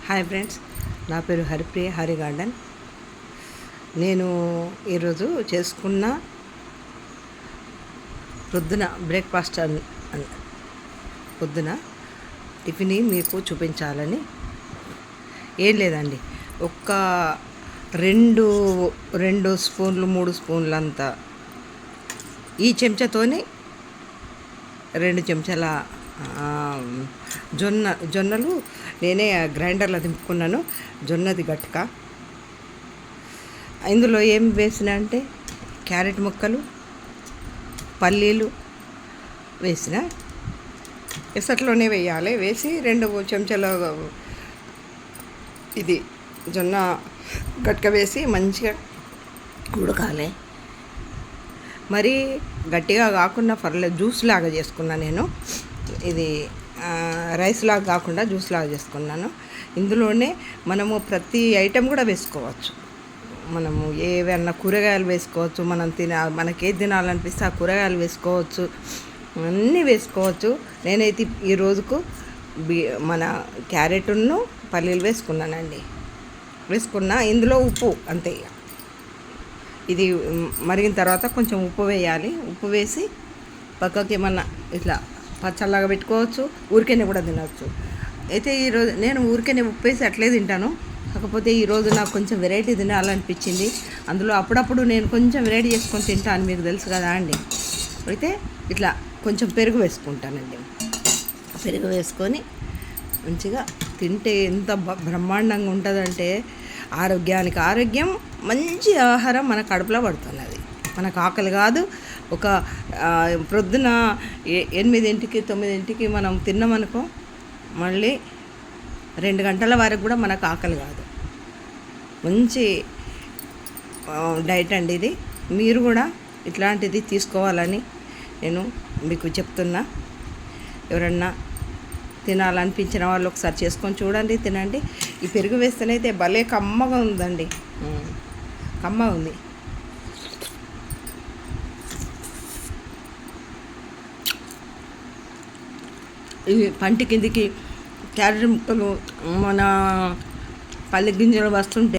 Hi friends, నా పేరు Haripriya, Hari garden. నేను ఈరోజు చేసుకున్న పొద్దున బ్రేక్ఫాస్ట్ పొద్దున టిఫిన్ మీకు చూపించాలని. ఏం లేదండి, ఒక్క రెండు రెండు స్పూన్లు 3 స్పూన్లు అంతా ఈ చెంచాతోని 2 చెంచాల జొన్నలు నేనే గ్రైండర్లో దింపుకున్నాను. జొన్నది గట్క. ఇందులో ఏం వేసిన అంటే క్యారెట్ ముక్కలు, పల్లీలు వేసిన. ఎసట్లోనే వేయాలి. వేసి 2 చెంచాల ఇది జొన్న గట్క వేసి మంచిగా ఉడకాలి. మరీ గట్టిగా కాకుండా పర్లేదు, జ్యూస్ లాగా చేసుకున్నాను నేను. ఇది రైస్ లాగా కాకుండా జ్యూస్ లాగా చేసుకున్నాను. ఇందులోనే మనము ప్రతి ఐటెం కూడా వేసుకోవచ్చు. మనము ఏవైనా కూరగాయలు వేసుకోవచ్చు. మనకి ఏది తినాలనిపిస్తే ఆ కూరగాయలు వేసుకోవచ్చు, అన్నీ వేసుకోవచ్చు. నేనైతే ఈ రోజుకు మన క్యారెట్ను పల్లీలు వేసుకున్నానండి. ఇందులో ఉప్పు అంతే. ఇది మరిగిన తర్వాత కొంచెం ఉప్పు వేయాలి. ఉప్పు వేసి పక్కకి ఏమన్నా ఇట్లా పచ్చళ్ళగా పెట్టుకోవచ్చు, ఊరికేనే కూడా తినవచ్చు. అయితే ఈరోజు నేను ఊరికేనే ఉప్పు వేసి అట్లే తింటాను. కాకపోతే ఈరోజు నాకు కొంచెం వెరైటీ తినాలనిపించింది. అందులో అప్పుడప్పుడు నేను కొంచెం వెరైటీ చేసుకొని తింటాను, మీకు తెలుసు కదా అండి. అయితే ఇట్లా కొంచెం పెరుగు వేసుకుంటానండి. పెరుగు వేసుకొని మంచిగా తింటే ఎంత బ్రహ్మాండంగా ఉంటుందంటే, ఆరోగ్యానికి ఆరోగ్యం, మంచి ఆహారం మన కడుపులో పడుతున్నది. మనకు ఆకలి కాదు. ఒక ప్రొద్దున 8, 9 మనం తిన్నామనుకో, మళ్ళీ 2 గంటల వరకు కూడా మనకు ఆకలి కాదు. మంచి డైట్ అండి ఇది. మీరు కూడా ఇట్లాంటిది తీసుకోవాలని నేను మీకు చెప్తున్నా. ఎవరన్నా తినాలనిపించిన వాళ్ళు ఒకసారి చేసుకొని చూడండి, తినండి. ఈ పెరుగు వేస్తేనైతే భలే కమ్మగా ఉందండి, కమ్మగా ఉంది. ఇవి పంటి కిందికి క్యారెట్ ముక్కలు, మన పల్లి గింజలు వస్తుంటే